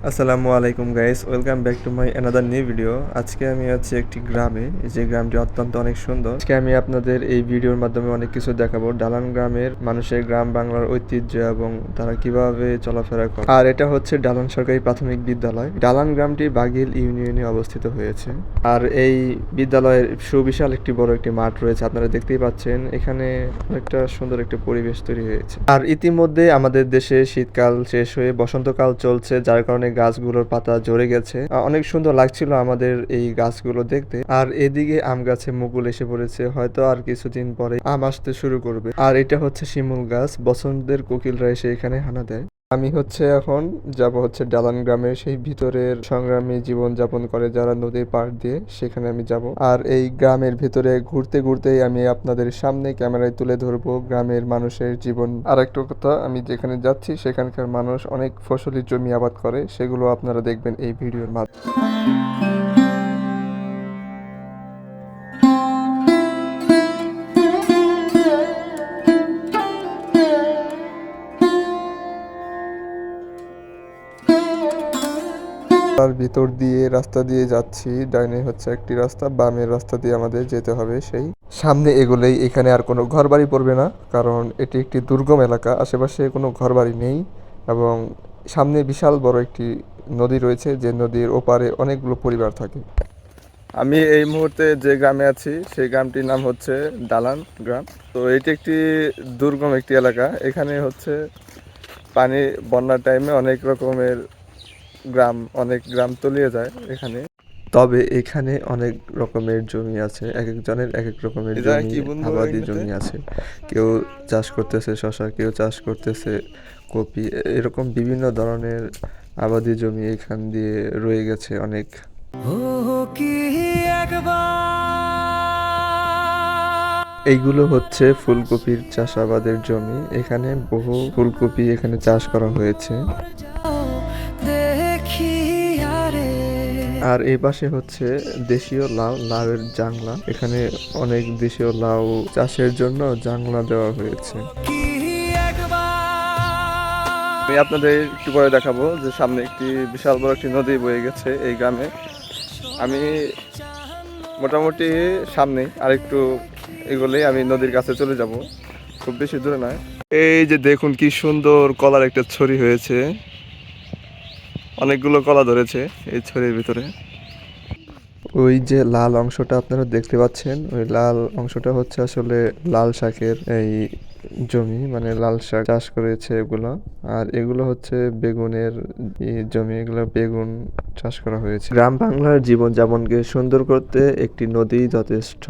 আসসালামু আলাইকুম guys, welcome back to my another new video. আজকে আমি আছি একটি গ্রামে, যে গ্রামটি অত্যন্ত অনেক সুন্দর। আজকে আমি আপনাদের এই ভিডিওর মাধ্যমে অনেক কিছু দেখাবো। ডালান গ্রামের মানুষের গ্রাম বাংলার ঐতিহ্য এবং তারা কিভাবে চলাফেরা করে। আর এটা হচ্ছে ডালান সরকারি প্রাথমিক বিদ্যালয়। ডালান গ্রামটি বাগিল ইউনিয়নে অবস্থিত হয়েছে। আর এই বিদ্যালয়ের সুবিশাল একটি বড় একটি মাঠ রয়েছে, আপনারা দেখতেই পাচ্ছেন। এখানে অনেকটা সুন্দর একটি পরিবেশ তৈরি হয়েছে। আর ইতিমধ্যে আমাদের দেশে শীতকাল শেষ হয়ে বসন্তকাল চলছে, যার কারণে গাছগুলোর পাতা ঝরে গেছে। অনেক সুন্দর লাগছিল আমাদের এই গাছগুলো দেখতে। আর এদিকে আম গাছে মুকুল এসে পড়েছে, হয়তো আর কিছুদিন পরে আম আসতে শুরু করবে। আর এটা হচ্ছে শিমুল গাছ, বসন্তের কোকিলরা এসে এখানে হানা দেয়। আমি এখন যাব ডালান গ্রামের সেই ভিতরের সংগ্রামী জীবন যাপন করে যারা নদীর পাড় দিয়ে, সেখানে আমি যাব। আর এই গ্রামের ভিতরে ঘুরতে ঘুরতেই আমি আপনাদের সামনে ক্যামেরায় তুলে ধরবো গ্রামের মানুষের জীবন। আর একটা কথা, আমি যেখানে যাচ্ছি সেখানকার মানুষ অনেক ফসলি জমি আবাদ করে, সেগুলো আপনারা দেখবেন এই ভিডিওর মাধ্যমে। তার ভিতর দিয়ে রাস্তা দিয়ে যাচ্ছি, ডাইনে হচ্ছে একটি রাস্তা, বামের রাস্তা দিয়ে আমাদের যেতে হবে। সেই সামনে এগোলেই এখানে আর কোনো ঘরবাড়ি পড়বে না, কারণ এটি একটি দুর্গম এলাকা, আশেপাশে কোনো ঘরবাড়ি নেই। এবং সামনে বিশাল বড় একটি নদী রয়েছে, যে নদীর ওপারে অনেকগুলো পরিবার থাকে। আমি এই মুহূর্তে যে গ্রামে আছি সেই গ্রামটির নাম হচ্ছে ডালান গ্রাম। তো এটি একটি দুর্গম একটি এলাকা। এখানে হচ্ছে পানি বন্যার টাইমে অনেক গ্রাম তলিয়ে যায় এখানে। তবে এখানে অনেক রকমের জমি আছে, এক একজনের এক এক রকমের জমি, আবাদি জমি আছে। কেউ চাষ করতেছে শশা, কেউ চাষ করতেছে কপি, এরকম বিভিন্ন ধরনের আবাদি জমি এখান দিয়ে রয়ে গেছে অনেক। এইগুলো হচ্ছে ফুলকপির চাষাবাদের জমি। এখানে বহু ফুলকপি এখানে চাষ করা হয়েছে। আর এই পাশে হচ্ছে দেশীয় লাউয়ের জাংলা। এখানে অনেক দেশীয় লাউ চাষের জন্য জাংলা দেওয়া হয়েছে। আমি আপনাদের একটু পরে দেখাবো যে সামনে একটি বিশাল বড় একটি নদী বয়ে গেছে এই গ্রামে। আমি মোটামুটি সামনে আর একটু এগোলেই আমি নদীর কাছে চলে যাব, খুব বেশি দূরে নয়। এই যে দেখুন কি সুন্দর কলার একটা ছড়ি হয়েছে, অনেকগুলো কলা ধরেছে এই ছড়ির ভিতরে। ওই যে লাল অংশটা আপনারা দেখতে পাচ্ছেন, ওই লাল অংশটা হচ্ছে আসলে লাল শাকের এই জমি, মানে লাল শাক চাষ করেছে এগুলো। আর এগুলো হচ্ছে বেগুনের জমি, এগুলো বেগুন চাষ করা হয়েছে। গ্রাম বাংলার জীবন যাপনকে সুন্দর করতে একটি নদী যথেষ্ট।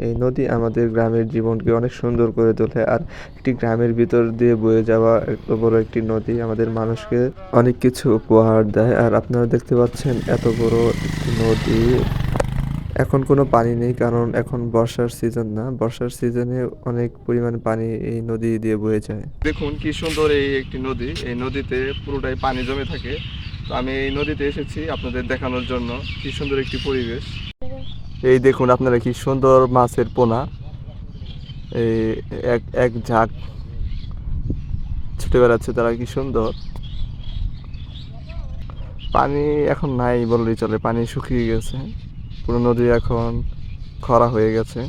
এই নদী আমাদের গ্রামের জীবনকে অনেক সুন্দর করে তোলে। আর একটি গ্রামের ভিতর দিয়ে বয়ে যাওয়া এত বড় একটি নদী আমাদের মানুষকে অনেক কিছু উপহার দেয়। আর আপনারা দেখতে পাচ্ছেন এত বড় একটি নদী। এখন কোনো পানি নেই, কারণ এখন বর্ষার সিজন না। বর্ষার সিজনে অনেক পরিমাণ পানি এই নদী দিয়ে বয়ে যায়। দেখুন কি সুন্দর এই একটি নদী, এই নদীতে পুরোটাই পানি জমে থাকে। তো আমি এই নদীতে এসেছি আপনাদের দেখানোর জন্য, কি সুন্দর একটি পরিবেশ। এই দেখুন আপনারা কি সুন্দর মাছের পোনা, এই এক এক ঝাঁক ছুটে বেড়াচ্ছে তারা, কি সুন্দর। পানি এখন নাই বললেই চলে, পানি শুকিয়ে গেছে, পুরো নদী এখন খরা হয়ে গেছে।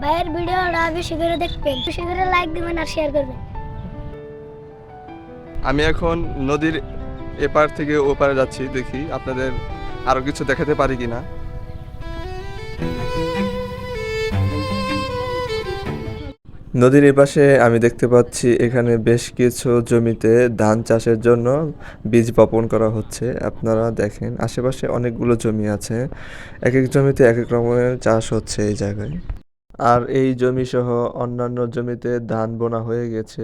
ভাইয়ের ভিডিওটা বেশি করে দেখবেন, বেশি করে লাইক দিবেন আর শেয়ার করবেন। আমি এখন নদীর এপার থেকে ওপারে যাচ্ছি, দেখি আপনাদের আরো কিছু দেখাতে পারি কিনা। নদীর এপাশে আমি দেখতে পাচ্ছি এখানে বেশ কিছু জমিতে ধান চাষের জন্য বীজ বপন করা হচ্ছে। আপনারা দেখেন আশেপাশে অনেকগুলো জমি আছে, এক এক জমিতে এক এক রকমের চাষ হচ্ছে এই জায়গায়। আর এই জমি সহ অন্যান্য জমিতে ধান বোনা হয়ে গেছে।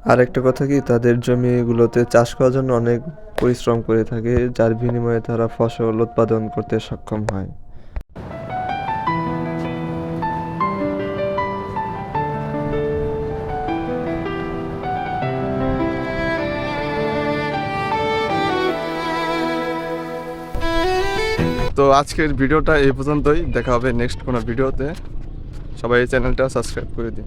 আর একটা কথা কি, তাদের জমিগুলোতে চাষ করার জন্য অনেক পরিশ্রম করে থাকে, যার বিনিময়ে তারা ফসল উৎপাদন করতে সক্ষম হয়। তো আজকের ভিডিওটা এই পর্যন্তই, দেখা হবে নেক্সট কোনো ভিডিওতে। সবাই চ্যানেলটা সাবস্ক্রাইব করে দিন।